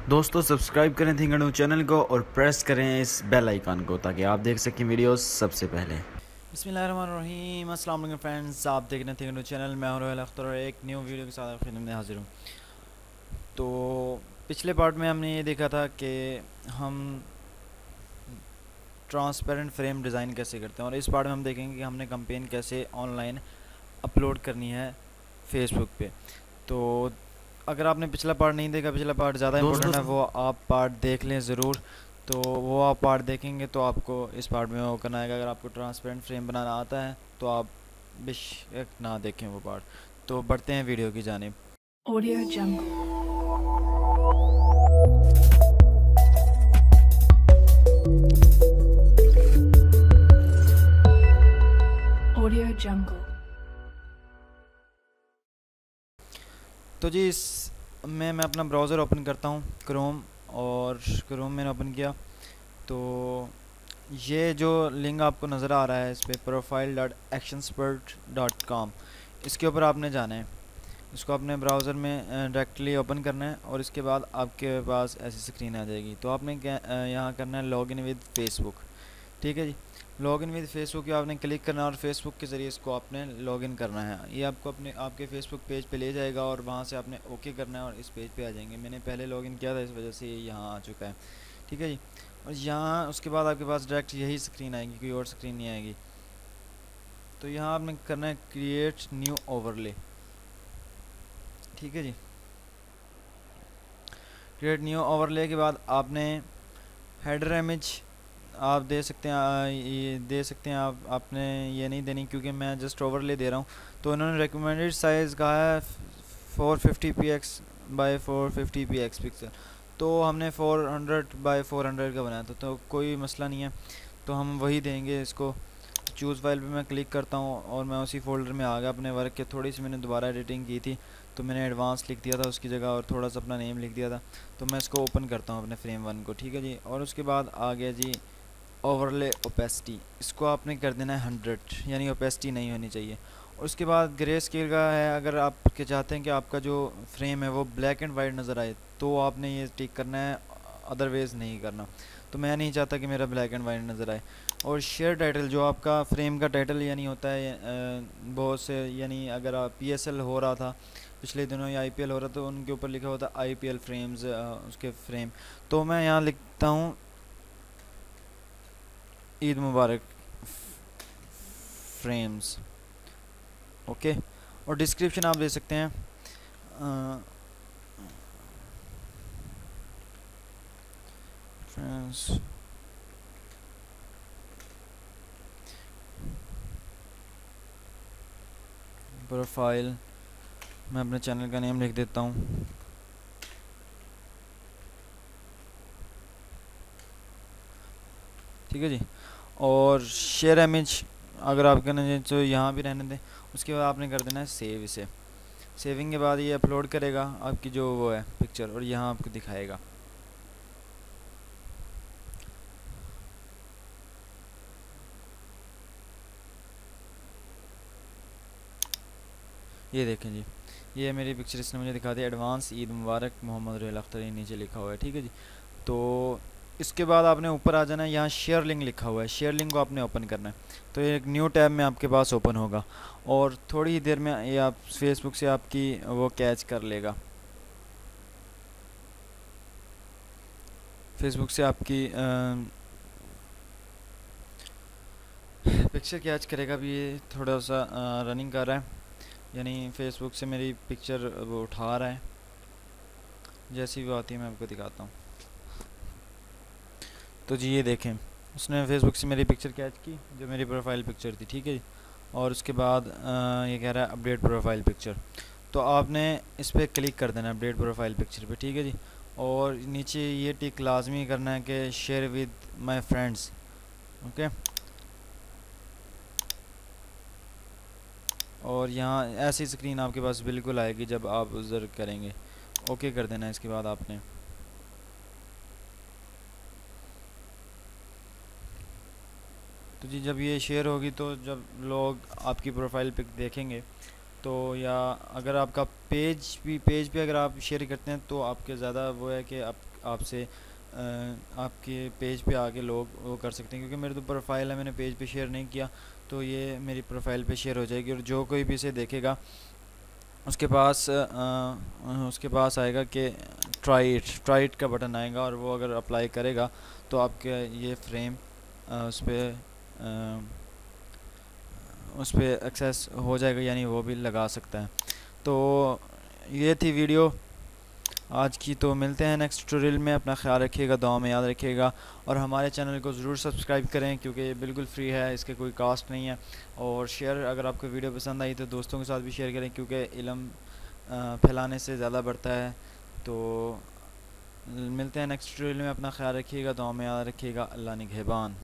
दोस्तों सब्सक्राइब करें थिंकअडू चैनल को और प्रेस करें इस बेल आइकन को ताकि आप देख सकें वीडियोस सबसे पहले। बिस्मिल्लाहिर्रहमानिर्रहीम, अस्सलाम वालेकुम फ्रेंड्स, आप देख रहे हैं थिंकअडू चैनल। मैं हूं रोहेल अख्तर और एक न्यू वीडियो के साथ आपकी खिदमत में हाजिर हूं। तो पिछले पार्ट में हमने ये देखा था कि हम ट्रांसपेरेंट फ्रेम डिज़ाइन कैसे करते हैं, और इस पार्ट में हम देखेंगे कि हमने कैंपेन कैसे ऑनलाइन अपलोड करनी है फेसबुक पे। तो अगर आपने पिछला पार्ट नहीं देखा, पिछला पार्ट ज़्यादा इंपॉर्टेंट है, वो आप पार्ट देख लें ज़रूर। तो वो आप पार्ट देखेंगे तो आपको इस पार्ट में वो करना है। अगर आपको ट्रांसपेरेंट फ्रेम बनाना आता है तो आप बेशक ना देखें वो पार्ट। तो बढ़ते हैं वीडियो की जानिब। ऑडियो जंगल। ऑडियो जंगल। तो जी इस मैं अपना ब्राउज़र ओपन करता हूँ, क्रोम, और क्रोम मैंने ओपन किया तो ये जो लिंक आपको नज़र आ रहा है इस पर profile.actionspurt.com, इसके ऊपर आपने जाना है। इसको अपने ब्राउज़र में डायरेक्टली ओपन करना है और इसके बाद आपके पास ऐसी स्क्रीन आ जाएगी। तो आपने क्या यहाँ करना है, लॉगिन विद फेसबुक। ठीक है जी, लॉगिन विद फेसबुक आपने क्लिक करना है और फेसबुक के ज़रिए इसको आपने लॉगिन करना है। ये आपको आपके फेसबुक पेज पे ले जाएगा और वहाँ से आपने ओके करना है और इस पेज पे आ जाएंगे। मैंने पहले लॉगिन किया था, इस वजह से ये यहाँ आ चुका है। ठीक है जी, और यहाँ उसके बाद आपके पास डायरेक्ट यही स्क्रीन आएगी, कोई और स्क्रीन नहीं आएगी। तो यहाँ आपने करना है क्रिएट न्यू ओवरले। ठीक है जी, क्रिएट न्यू ओवरले के बाद आपने हेडर इमेज आप दे सकते हैं, ये दे सकते हैं आप, आपने ये नहीं देनी क्योंकि मैं जस्ट ओवरले दे रहा हूँ। तो उन्होंने रिकमेंडेड साइज़ कहा है 450px बाय 450px पिक्सल। तो हमने 400 बाय 400 का बनाया था, तो कोई मसला नहीं है, तो हम वही देंगे इसको। चूज़ फाइल पे मैं क्लिक करता हूँ और मैं उसी फोल्डर में आ गया अपने वर्क के। थोड़ी सी मैंने दोबारा एडिटिंग की थी तो मैंने एडवांस लिख दिया था उसकी जगह और थोड़ा सा अपना नेम लिख दिया था। तो मैं इसको ओपन करता हूँ अपने फ्रेम 1 को। ठीक है जी, और उसके बाद आ गया जी ओवरले ओपेसिटी। इसको आपने कर देना है 100, यानी ओपेसिटी नहीं होनी चाहिए। और उसके बाद ग्रे स्केल का है, अगर आप के चाहते हैं कि आपका जो फ्रेम है वो ब्लैक एंड वाइट नज़र आए तो आपने ये टिक करना है, अदरवाइज़ नहीं करना। तो मैं नहीं चाहता कि मेरा ब्लैक एंड वाइट नज़र आए। और शेयर टाइटल, जो आपका फ्रेम का टाइटल यानी होता है, बहुत से यानी अगर आप PSL हो रहा था पिछले दिनों या IPL हो रहा था तो उनके ऊपर लिखा होता है IPL फ्रेम्स, उसके फ्रेम। तो मैं यहाँ लिखता हूँ ईद मुबारक फ्रेम्स। ओके, और डिस्क्रिप्शन आप दे सकते हैं फ्रेम्स प्रोफाइल, मैं अपने चैनल का नेम लिख देता हूँ। ठीक है जी, और शेयर इमेज अगर आप करना चाहें तो यहाँ भी रहने दें। उसके बाद आपने कर देना है सेव। इसे सेविंग के बाद ये अपलोड करेगा आपकी जो वो है पिक्चर, और यहाँ आपको दिखाएगा। ये देखें जी, ये मेरी पिक्चर इसने मुझे दिखा दी, एडवांस ईद मुबारक मोहम्मद रोहेल अख्तर, ये नीचे लिखा हुआ है। ठीक है जी, तो इसके बाद आपने ऊपर आ जाना है, यहाँ शेयर लिंक लिखा हुआ है, शेयर लिंक को आपने ओपन करना है। तो ये एक न्यू टैब में आपके पास ओपन होगा और थोड़ी ही देर में ये आप फेसबुक से आपकी वो कैच कर लेगा, फेसबुक से आपकी पिक्चर कैच करेगा। अभी ये थोड़ा सा रनिंग कर रहा है, यानी फेसबुक से मेरी पिक्चर वो उठा रहा है। जैसी भी आती है मैं आपको दिखाता हूँ। तो जी ये देखें, उसने फेसबुक से मेरी पिक्चर कैच की जो मेरी प्रोफाइल पिक्चर थी। ठीक है, और उसके बाद ये कह रहा है अपडेट प्रोफाइल पिक्चर। तो आपने इस पर क्लिक कर देना अपडेट प्रोफाइल पिक्चर पे। ठीक है जी, और नीचे ये टिक लाजमी करना है कि share with my friends. Okay, और यहाँ ऐसी स्क्रीन आपके पास बिल्कुल आएगी जब आप उधर करेंगे। ओके कर देना इसके बाद आपने। तो जी जब ये शेयर होगी तो जब लोग आपकी प्रोफाइल पिक देखेंगे तो या अगर आपका पेज भी अगर आप शेयर करते हैं तो आपके ज़्यादा वो है कि आपसे आपके पेज पे आके लोग वो कर सकते हैं, क्योंकि मेरे तो प्रोफाइल है, मैंने पेज पे शेयर नहीं किया, तो ये मेरी प्रोफाइल पे शेयर हो जाएगी और जो कोई भी इसे देखेगा उसके पास आएगा कि ट्राई इट का बटन आएगा और वो अगर अप्लाई करेगा तो आपके ये फ्रेम उस पर एक्सेस हो जाएगा, यानी वो भी लगा सकता है। तो ये थी वीडियो आज की। तो मिलते हैं नेक्स्ट ट्यूटोरियल में। अपना ख्याल रखिएगा, दुआ में याद रखिएगा और हमारे चैनल को ज़रूर सब्सक्राइब करें क्योंकि ये बिल्कुल फ्री है, इसके कोई कास्ट नहीं है। और शेयर, अगर आपको वीडियो पसंद आई तो दोस्तों के साथ भी शेयर करें क्योंकि इल्म फैलाने से ज़्यादा बढ़ता है। तो मिलते हैं नेक्स्ट ट्यूटोरियल में। अपना ख्याल रखिएगा, दुआ में याद रखिएगा। अल्लाह निगहबान।